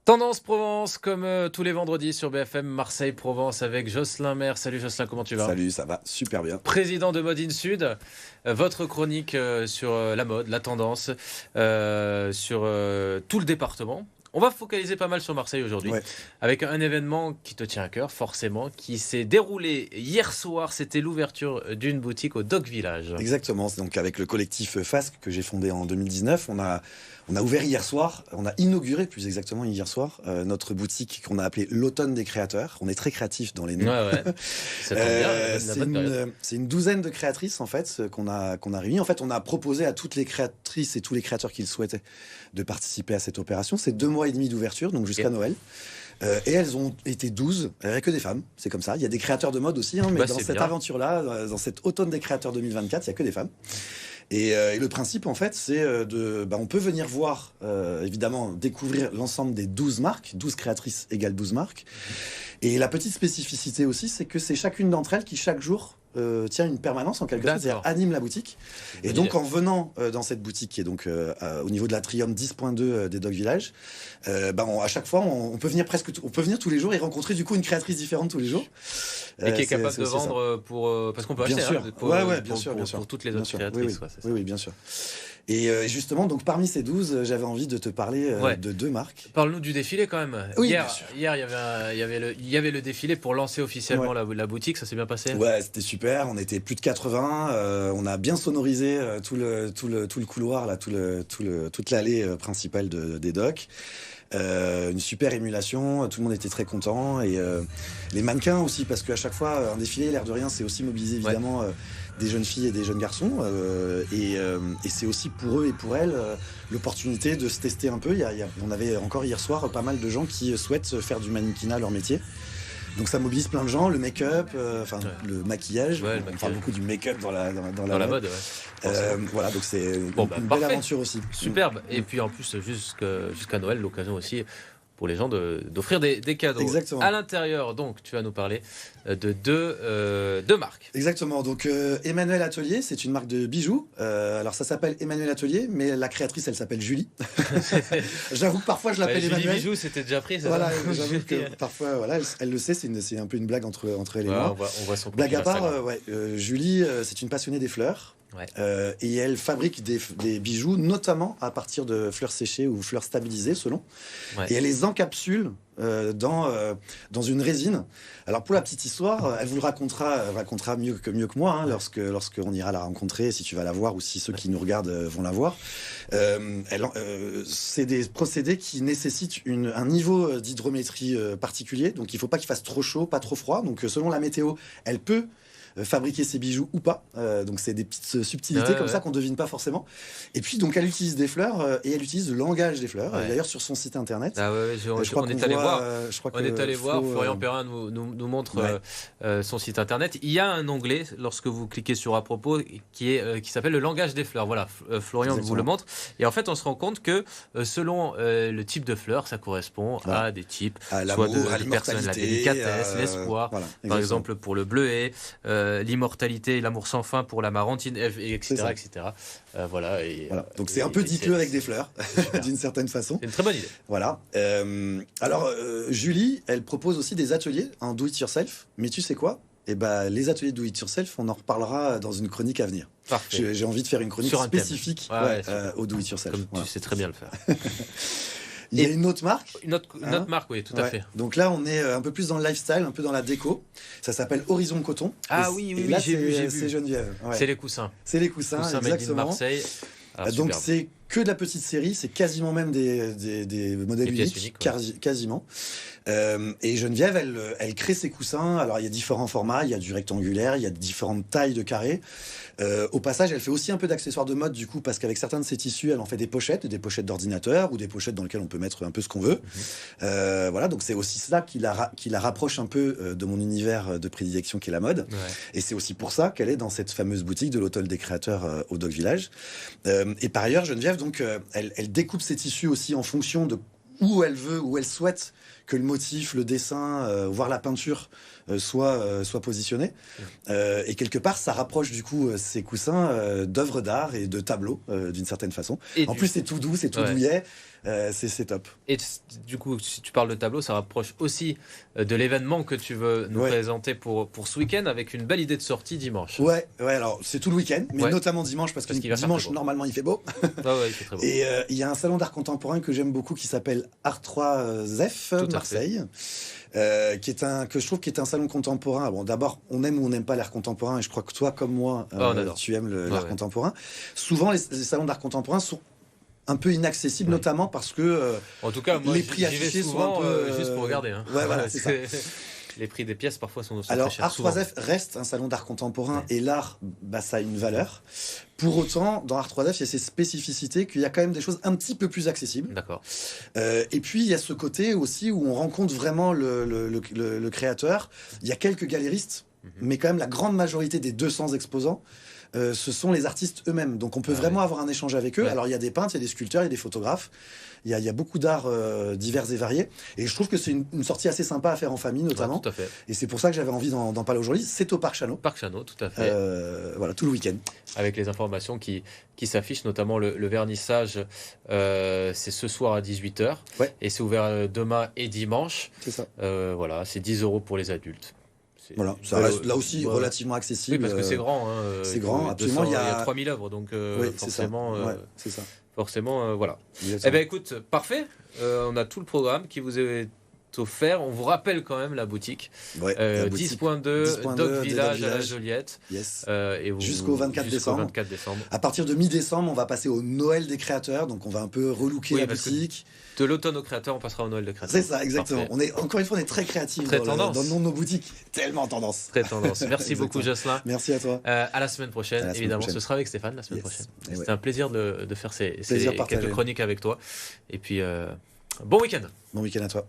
Tendance Provence, comme tous les vendredis sur BFM Marseille-Provence avec Jocelyn Maire. Salut Jocelyn, comment tu vas? Salut, ça va super bien. Président de Mode in Sud, votre chronique sur la mode, la tendance, sur tout le département. On va focaliser pas mal sur Marseille aujourd'hui, avec un événement qui te tient à cœur, forcément, qui s'est déroulé hier soir. C'était l'ouverture d'une boutique au Dock Village. Exactement, c'est donc avec le collectif FASC que j'ai fondé en 2019. On a ouvert hier soir, on a inauguré plus exactement hier soir, notre boutique qu'on a appelée l'Automne des créateurs. On est très créatifs dans les noms. C'est une douzaine de créatrices en fait qu'on a réunies. En fait, on a proposé à toutes les créatrices et tous les créateurs qui le souhaitaient de participer à cette opération. C'est 2 mois et demi d'ouverture, donc jusqu'à Noël. Et elles ont été 12, il n'y avait que des femmes, c'est comme ça. Il y a des créateurs de mode aussi, mais dans cette aventure-là, dans cet automne des créateurs 2024, il n'y a que des femmes. Et le principe, en fait, c'est on peut venir voir, évidemment, découvrir l'ensemble des 12 marques. 12 créatrices égale 12 marques. Et la petite spécificité aussi, c'est que c'est chacune d'entre elles qui, chaque jour, tient une permanence en quelque sorte, c'est-à-dire anime la boutique. Et donc en venant dans cette boutique qui est donc au niveau de l'atrium 10.2 des Dock Village, à chaque fois on peut venir tous les jours et rencontrer du coup une créatrice différente tous les jours. Et qui est capable de vendre pour parce qu'on peut acheter bien sûr, pour toutes les autres créatrices. Oui, bien sûr. Et justement, donc parmi ces 12, j'avais envie de te parler de 2 marques. Parle-nous du défilé quand même. Oui, hier, il y avait le défilé pour lancer officiellement la boutique. Ça s'est bien passé? Ouais, c'était super. On était plus de 80. On a bien sonorisé tout le couloir, là, toute l'allée principale des docks. Une super émulation, tout le monde était très content et les mannequins aussi, parce qu'à chaque fois un défilé, l'air de rien, c'est aussi mobiliser évidemment des jeunes filles et des jeunes garçons et c'est aussi pour eux et pour elles l'opportunité de se tester un peu. On avait encore hier soir pas mal de gens qui souhaitent faire du mannequinat leur métier. Donc ça mobilise plein de gens, le make-up, le maquillage. On parle beaucoup du make-up dans la mode. Voilà, donc c'est une belle aventure aussi. Superbe. Et puis en plus, jusqu'à Noël, l'occasion aussi pour les gens d'offrir des cadeaux. Exactement. À l'intérieur, donc, tu vas nous parler de deux marques. Exactement. Donc, Emmanuel Atelier, c'est une marque de bijoux. Alors, ça s'appelle Emmanuel Atelier, mais la créatrice, elle s'appelle Julie. J'avoue que parfois, je l'appelle Emmanuel. Julie Bijoux, c'était déjà pris, ça. Voilà, j'avoue que parfois, voilà, elle le sait, c'est un peu une blague entre elle et moi. On voit son blague à part, Julie, c'est une passionnée des fleurs. Et elle fabrique des bijoux, notamment à partir de fleurs séchées ou fleurs stabilisées, selon. Et elle les encapsule dans une résine. Alors pour la petite histoire, elle vous le racontera mieux que moi lorsqu'on ira la rencontrer, si tu vas la voir ou si ceux qui nous regardent vont la voir. C'est des procédés qui nécessitent un niveau d'hydrométrie particulier, donc il ne faut pas qu'il fasse trop chaud, pas trop froid. Donc selon la météo, elle peut fabriquer ses bijoux ou pas, donc c'est des petites subtilités comme ça qu'on devine pas forcément. Et puis donc elle utilise des fleurs et elle utilise le langage des fleurs. D'ailleurs sur son site internet, on est allé voir. Florian Perrin nous montre son site internet. Il y a un onglet lorsque vous cliquez sur à propos qui s'appelle le langage des fleurs. Voilà, Florian vous le montre. Et en fait on se rend compte que selon le type de fleurs, ça correspond à des types, soit de personnes, la délicatesse, l'espoir. Par exemple pour le bleuet. L'immortalité, l'amour sans fin pour la marantine, etc. Voilà. Donc c'est un peu dites-le avec des fleurs, d'une certaine façon. C'est une très bonne idée. Voilà. Alors Julie, elle propose aussi des ateliers en do-it-yourself. Mais tu sais quoi? Les ateliers do-it-yourself, on en reparlera dans une chronique à venir. Parfait. J'ai envie de faire une chronique spécifique au do-it-yourself. Comme tu sais très bien le faire. Il y a une autre marque. Une autre marque, oui, tout à fait. Donc là, on est un peu plus dans le lifestyle, un peu dans la déco. Ça s'appelle Horizon Coton. Oui, là, j'ai vu. C'est Geneviève. C'est les coussins. C'est les coussins, exactement. Made in Marseille. Donc c'est que de la petite série, c'est quasiment même des modèles uniques, quasiment. Et Geneviève, elle crée ses coussins. Alors il y a différents formats, il y a du rectangulaire, il y a différentes tailles de carrés. Au passage, elle fait aussi un peu d'accessoires de mode du coup, parce qu'avec certains de ses tissus, elle en fait des pochettes d'ordinateur ou des pochettes dans lesquelles on peut mettre un peu ce qu'on veut. Voilà, donc c'est aussi ça qui la rapproche un peu de mon univers de prédilection qui est la mode. Et c'est aussi pour ça qu'elle est dans cette fameuse boutique de l'Hôtel des Créateurs au Dock Village. Et par ailleurs, Geneviève, donc, elle découpe ses tissus aussi en fonction de où elle souhaite que le motif, le dessin, voire la peinture soit positionné. Et quelque part, ça rapproche du coup ces coussins d'œuvres d'art et de tableaux d'une certaine façon. En plus, c'est tout doux, c'est tout douillet. C'est top. Et du coup, si tu parles de tableau, ça rapproche aussi de l'événement que tu veux nous présenter pour ce week-end avec une belle idée de sortie dimanche. Ouais, alors c'est tout le week-end, mais notamment dimanche parce que dimanche, normalement, il fait beau. Il fait très beau. Et il y a un salon d'art contemporain que j'aime beaucoup qui s'appelle Art 3 Zef, Marseille. Que je trouve qui est un salon contemporain. Bon, d'abord, on aime ou on n'aime pas l'art contemporain, et je crois que toi, comme moi, tu aimes l'art contemporain. Souvent, les salons d'art contemporain sont un peu inaccessible, notamment parce que en tout cas, moi, les prix affichés sont un peu juste pour regarder. Hein. Ouais, voilà, c'est ça. Les prix des pièces parfois sont alors, très chers. Art3F reste un salon d'art contemporain et l'art, ça a une valeur. Pour autant, dans Art3F, il y a ces spécificités qu'il y a quand même des choses un petit peu plus accessibles. D'accord. Et puis, il y a ce côté aussi où on rencontre vraiment le créateur. Il y a quelques galéristes, mais quand même la grande majorité des 200 exposants, ce sont les artistes eux-mêmes. Donc on peut vraiment avoir un échange avec eux. Ouais. Alors il y a des peintres, il y a des sculpteurs, il y a des photographes. Il y a beaucoup d'arts divers et variés. Et je trouve que c'est une sortie assez sympa à faire en famille, notamment. Ouais, tout à fait. Et c'est pour ça que j'avais envie d'en parler aujourd'hui. C'est au Parc Chanot. Parc Chanot, tout à fait. Voilà, tout le week-end. Avec les informations qui s'affichent, notamment le vernissage, c'est ce soir à 18h. Ouais. Et c'est ouvert demain et dimanche. C'est ça. Voilà, c'est 10 € pour les adultes. Voilà, ça reste là aussi relativement accessible. Oui, parce que c'est grand. Hein, c'est grand, absolument. Il y a 3000 œuvres, donc forcément, c'est ça. Forcément, voilà. Eh bien, écoute, parfait. On a tout le programme qui vous est offert. On vous rappelle quand même la boutique. 10.2 Doc Village à la Joliette. Yes. Jusqu'au 24 décembre. À partir de mi-décembre, on va passer au Noël des créateurs. Donc, on va un peu relooker la boutique. De l'automne aux créateurs, on passera au Noël des créateurs. C'est ça, exactement. Encore une fois, on est très créatifs dans le nom de nos boutiques. Tellement tendance. Très tendance. Merci beaucoup, Jocelyn. Merci à toi. À la semaine prochaine. Évidemment, ce sera avec Stéphane la semaine prochaine. C'était un plaisir de faire ces quelques chroniques avec toi. Et puis, bon week-end. Bon week-end à toi.